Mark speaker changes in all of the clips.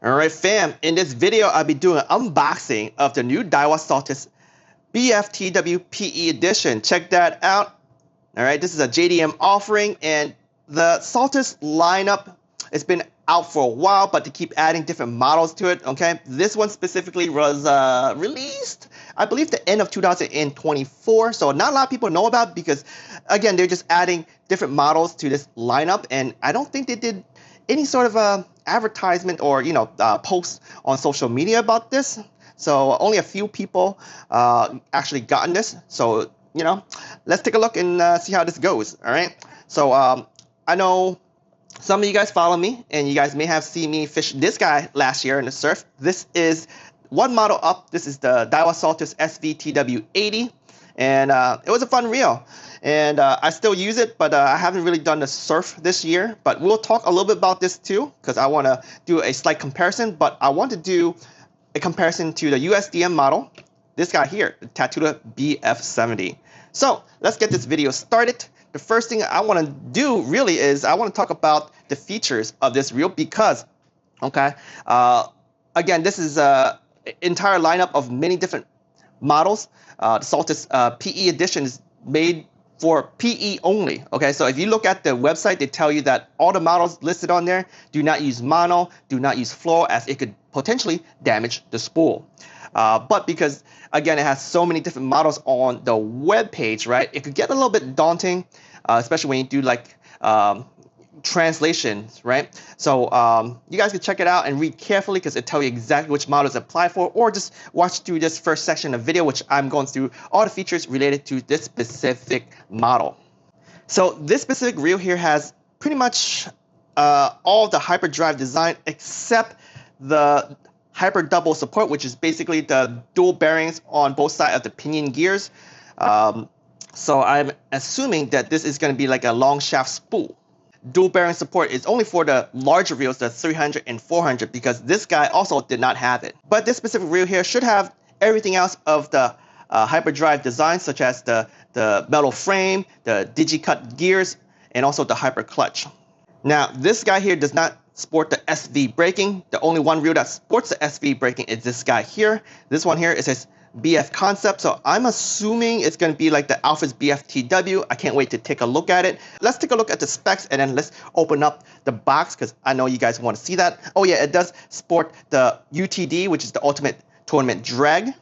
Speaker 1: Alright fam, in this video I'll be doing an unboxing of the new Daiwa Saltist BF TW PE edition. Check that out. Alright, this is a JDM offering, and the Saltist lineup has been out for a while, but they keep adding different models to it. Okay, this one specifically was released, I believe, the end of 2024, so not a lot of people know about it because, again, they're just adding different models to this lineup, and I don't think they did any sort of advertisement or posts on social media about this. So only a few people actually gotten this. So let's take a look and see how this goes. All right. So I know some of you guys follow me, and you guys may have seen me fish this guy last year in the surf. This is one model up. This is the Daiwa Saltist SVTW80, and it was a fun reel. And I still use it, but I haven't really done the surf this year. But we'll talk a little bit about this too, because I want to do a slight comparison. But I want to do a comparison to the USDM model, this guy here, the Tatula BF 70. So let's get this video started. The first thing I want to do really is I want to talk about the features of this reel because, okay, again, this is an entire lineup of many different models. The Saltist PE edition is made for PE only. Okay, so if you look at the website, they tell you that all the models listed on there do not use mono, do not use flow, as it could potentially damage the spool. But because, again, it has so many different models on the web page, right, it could get a little bit daunting, especially when you do like translations, right? So you guys can check it out and read carefully because it tells you exactly which models apply for, or just watch through this first section of video, which I'm going through all the features related to this specific model. So this specific reel here has pretty much all of the hyperdrive design except the hyper double support, which is basically the dual bearings on both sides of the pinion gears. So I'm assuming that this is going to be like a long shaft spool. Dual bearing support is only for the larger reels, the 300 and 400, because this guy also did not have it. But this specific reel here should have everything else of the hyperdrive design, such as the metal frame, the digi-cut gears, and also the hyper clutch. Now, this guy here does not sport the SV braking. The only one reel that sports the SV braking is this guy here. This one here is his BF concept, so I'm assuming it's going to be like the Alpha's BF TW. I can't wait to take a look at it. Let's take a look at the specs, and then let's open up the box because I know you guys want to see that. Oh yeah, it does sport the UTD, which is the ultimate tournament drag. All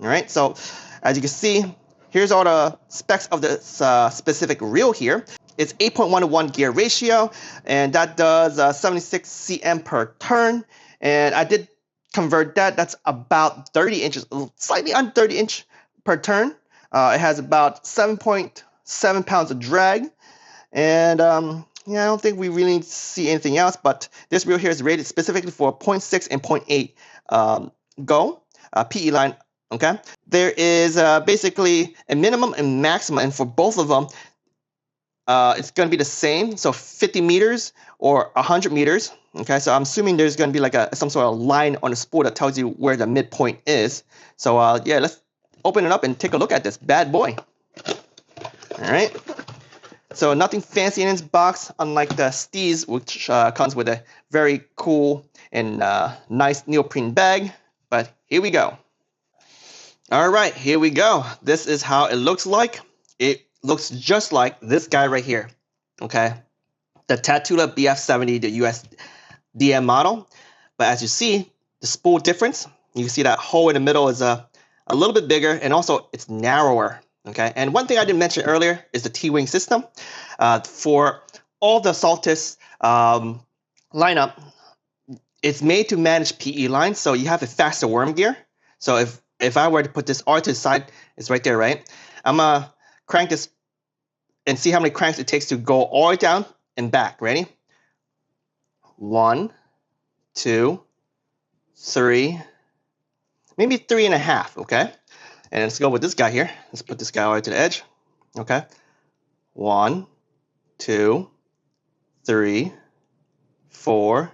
Speaker 1: right, so as you can see, here's all the specs of this specific reel here. It's 8.1 to 1 gear ratio, and that does 76 cm per turn, and I did convert that. That's about 30 inches, slightly under 30 inch per turn. It has about 7.7 pounds of drag, and yeah, I don't think we really see anything else, but this reel here is rated specifically for 0.6 and 0.8 go PE line. Okay, there is basically a minimum and maximum, and for both of them it's going to be the same, so 50 meters or 100 meters. Okay, so I'm assuming there's going to be like some sort of line on the spool that tells you where the midpoint is. So yeah, let's open it up and take a look at this bad boy. All right, so nothing fancy in this box, unlike the Steez, which comes with a very cool and nice neoprene bag. But here we go. All right, here we go. This is how it looks like. It looks just like this guy right here. Okay, the Tatula BF 70, the USDM model. But as you see, the spool difference, you can see that hole in the middle is a little bit bigger, and also it's narrower. Okay, and one thing I didn't mention earlier is the T-wing system. For all the Saltist lineup, it's made to manage PE lines, so you have a faster worm gear. So if I were to put this R to the side, it's right there, right? I'm gonna crank this and see how many cranks it takes to go all the way down and back. Ready? 1, 2, 3, maybe 3.5. Okay, and let's go with this guy here. Let's put this guy all the way to the edge. Okay, 1, 2, 3, 4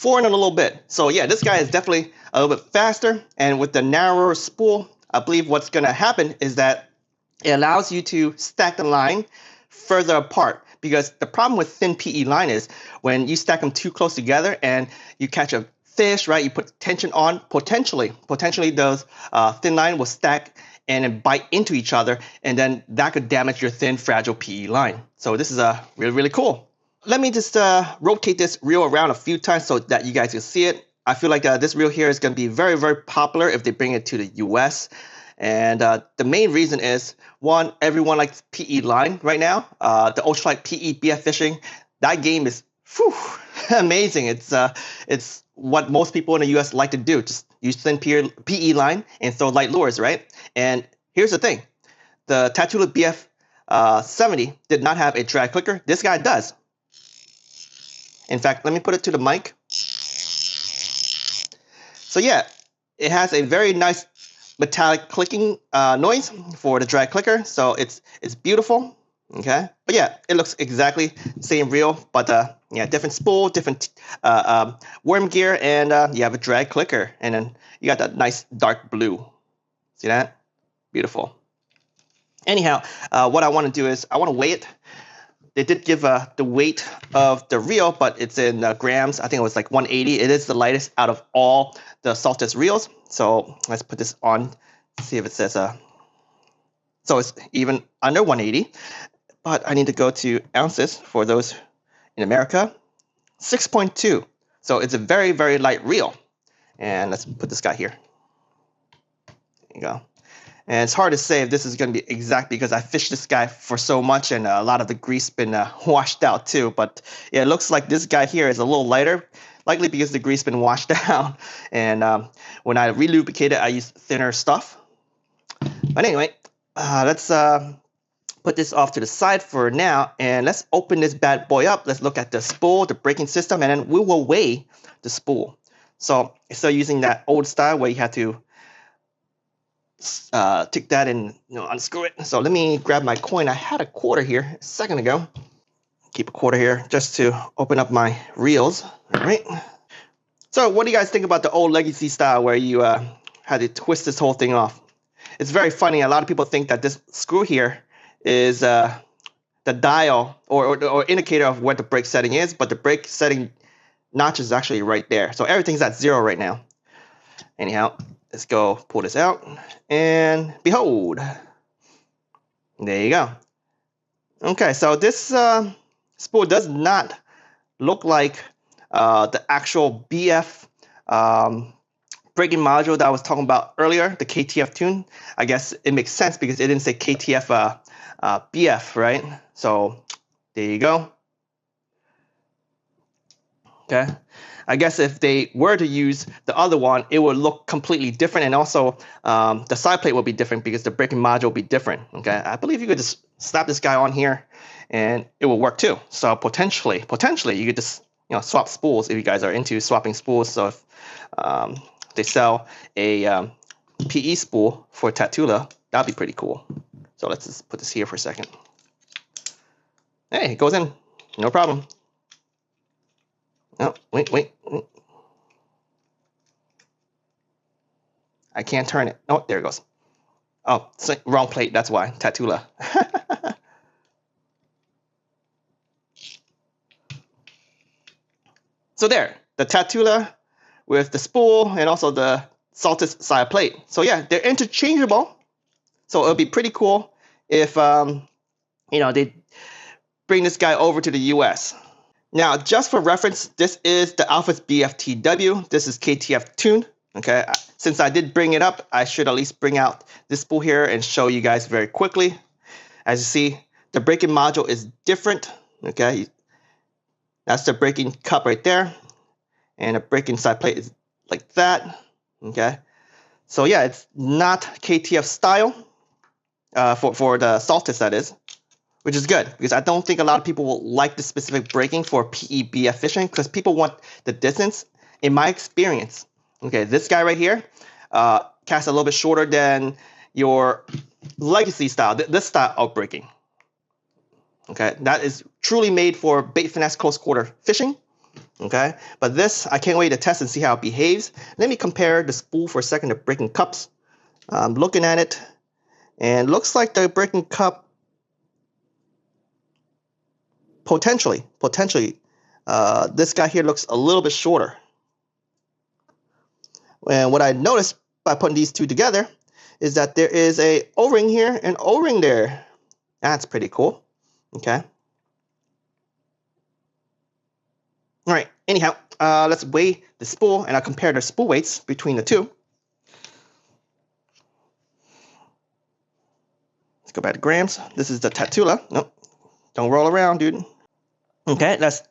Speaker 1: and a little bit. So yeah, this guy is definitely a little bit faster, and with the narrower spool, I believe what's going to happen is that it allows you to stack the line further apart. because the problem with thin PE line is when you stack them too close together and you catch a fish, right? You put tension on, potentially those thin line will stack and then bite into each other, and then that could damage your thin, fragile PE line. So this is really, really cool. Let me just rotate this reel around a few times so that you guys can see it. I feel like this reel here is going to be very, very popular if they bring it to the US. And the main reason is, one, everyone likes PE line right now. The ultralight PE BF fishing, that game is amazing. It's what most people in the US like to do. Just use thin PE line and throw light lures, right? And here's the thing. The Tatula BF 70 did not have a drag clicker. This guy does. In fact, let me put it to the mic. So yeah, it has a very nice metallic clicking noise for the drag clicker. So it's beautiful. Okay, but yeah, it looks exactly the same reel, but yeah, different spool, different worm gear, and you have a drag clicker, and then you got that nice dark blue. See that? Beautiful. Anyhow, what I want to do is I want to weigh it. They did give the weight of the reel, but it's in grams. I think it was like 180. It is the lightest out of all the Saltist reels. So let's put this on, see if it says so it's even under 180. But I need to go to ounces for those in America. 6.2. So it's a very, very light reel. And let's put this guy here. There you go. And it's hard to say if this is going to be exact because I fished this guy for so much and a lot of the grease been washed out too. But yeah, it looks like this guy here is a little lighter, likely because the grease been washed out. And when I relubricate it, I use thinner stuff. But anyway, let's put this off to the side for now, and let's open this bad boy up. Let's look at the spool, the braking system, and then we will weigh the spool. So instead of using that old style where you have to take that and unscrew it. So let me grab my coin. I had a quarter here a second ago. Keep a quarter here just to open up my reels. All right. So what do you guys think about the old legacy style where you had to twist this whole thing off? It's very funny. A lot of people think that this screw here is the dial or indicator of what the brake setting is, but the brake setting notch is actually right there. So everything's at 0 right now. Anyhow, let's go pull this out, and behold, there you go. Okay, so this spool does not look like the actual BF braking module that I was talking about earlier, the KTF tune. I guess it makes sense because it didn't say KTF BF, right? So there you go. Okay. I guess if they were to use the other one, it would look completely different, and also the side plate will be different because the braking module will be different. Okay, I believe you could just slap this guy on here, and it will work too. So potentially, you could just swap spools if you guys are into swapping spools. So if they sell a PE spool for Tatula, that'd be pretty cool. So let's just put this here for a second. Hey, it goes in, no problem. Oh, wait. I can't turn it. Oh, there it goes. Oh, wrong plate. That's why. Tatula. So there, the Tatula with the spool and also the Saltist side plate. So yeah, they're interchangeable. So it'll be pretty cool if they bring this guy over to the US. Now, just for reference, this is the Alpha's BF TW. This is KTF tuned. Okay, since I did bring it up, I should at least bring out this spool here and show you guys very quickly. As you see, the braking module is different. Okay, that's the braking cup right there, and the braking side plate is like that. Okay, so yeah, it's not KTF style for the Saltist, that is. Which is good, because I don't think a lot of people will like the specific braking for PE BF fishing, because people want the distance. In my experience, okay, this guy right here casts a little bit shorter than your legacy style, this style of braking. Okay, that is truly made for bait finesse close quarter fishing. Okay, but this, I can't wait to test and see how it behaves. Let me compare the spool for a second, the braking cups. I'm looking at it, and it looks like the braking cup potentially, this guy here looks a little bit shorter. And what I noticed by putting these two together is that there is a O-ring here and O-ring there. That's pretty cool. Okay. All right. Anyhow, let's weigh the spool, and I'll compare the spool weights between the two. Let's go back to grams. This is the Tatula. Nope. Don't roll around, dude. Okay, that's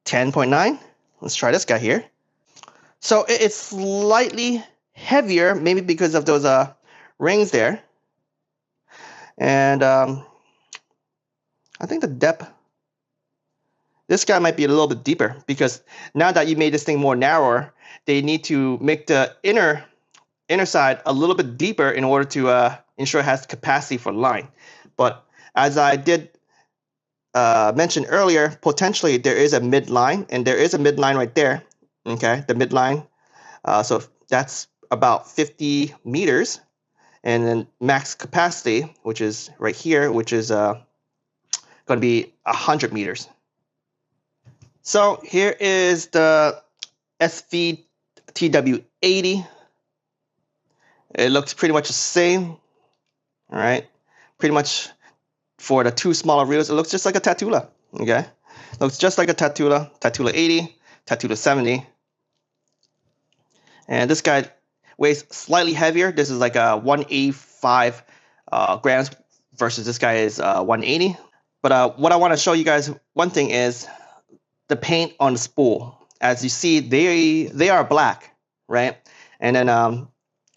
Speaker 1: 10.9. Let's try this guy here. So it's slightly heavier, maybe because of those rings there. And I think the depth, this guy might be a little bit deeper, because now that you made this thing more narrower, they need to make the inner side a little bit deeper in order to ensure it has capacity for line. But as I did mention earlier, potentially there is a midline, and there is a midline right there. Okay, the midline. So that's about 50 meters, and then max capacity, which is right here, which is going to be 100 meters. So here is the SVTW80. It looks pretty much the same. All right, pretty much for the two smaller reels, it looks just like a Tatula. Okay, looks just like a Tatula 80, Tatula 70. And this guy weighs slightly heavier. This is like a 185 grams versus this guy is 180. But what I want to show you guys, one thing is the paint on the spool. As you see, they are black, right? And then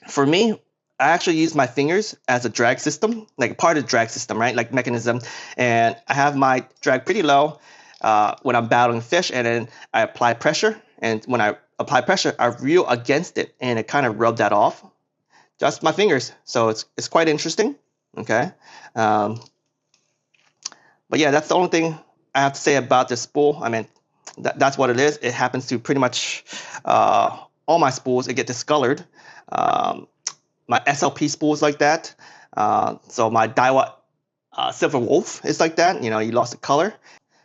Speaker 1: for me, I actually use my fingers as a drag system, like part of the drag system, right? Like mechanism. And I have my drag pretty low when I'm battling fish, and then I apply pressure. And when I apply pressure, I reel against it, and it kind of rubbed that off. Just my fingers. So it's quite interesting. Okay. But yeah, that's the only thing I have to say about this spool. I mean, that's what it is. It happens to pretty much all my spools. It get discolored. My SLP spools like that. So my Daiwa Silver Wolf is like that. You know, you lost the color.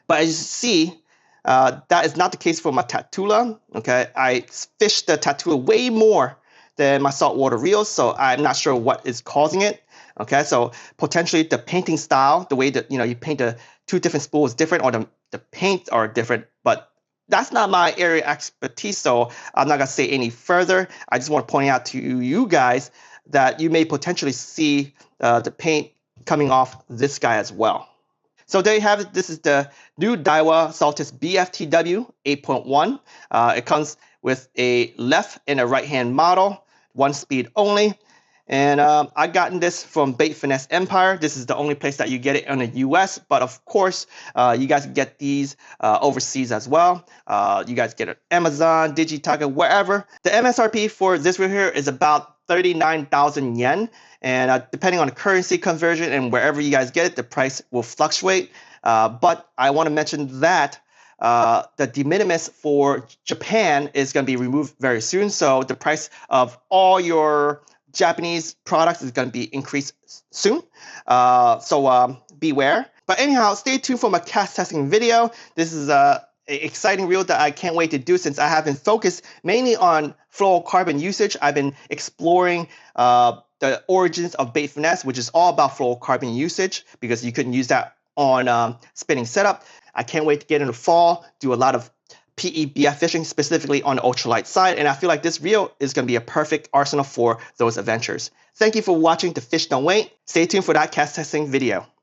Speaker 1: But as you see, that is not the case for my Tatula. Okay, I fish the Tatula way more than my saltwater reels, so I'm not sure what is causing it. Okay, so potentially the painting style, the way that you paint the two different spools is different, or the paints are different. But that's not my area of expertise, so I'm not gonna say any further. I just want to point out to you guys that you may potentially see the paint coming off this guy as well. So there you have it. This is the new Daiwa Saltist BF TW 8.1. It comes with a left and a right hand model, one speed only. And I gotten this from Bait Finesse Empire. This is the only place that you get it in the US, but of course, you guys can get these overseas as well. You guys get it Amazon, Digitaga, wherever. The MSRP for this right here is about 39,000 yen. And depending on the currency conversion and wherever you guys get it, the price will fluctuate. But I want to mention that the de minimis for Japan is going to be removed very soon. So the price of all your Japanese products is going to be increased soon. So beware. But anyhow, stay tuned for my cast testing video. This is an exciting reel that I can't wait to do, since I have been focused mainly on fluorocarbon usage. I've been exploring the origins of bait finesse, which is all about fluorocarbon usage, because you couldn't use that on spinning setup. I can't wait to get into fall, do a lot of PE BF fishing, specifically on the ultralight side, and I feel like this reel is going to be a perfect arsenal for those adventures. Thank you for watching The Fish Don't Wait. Stay tuned for that cast testing video.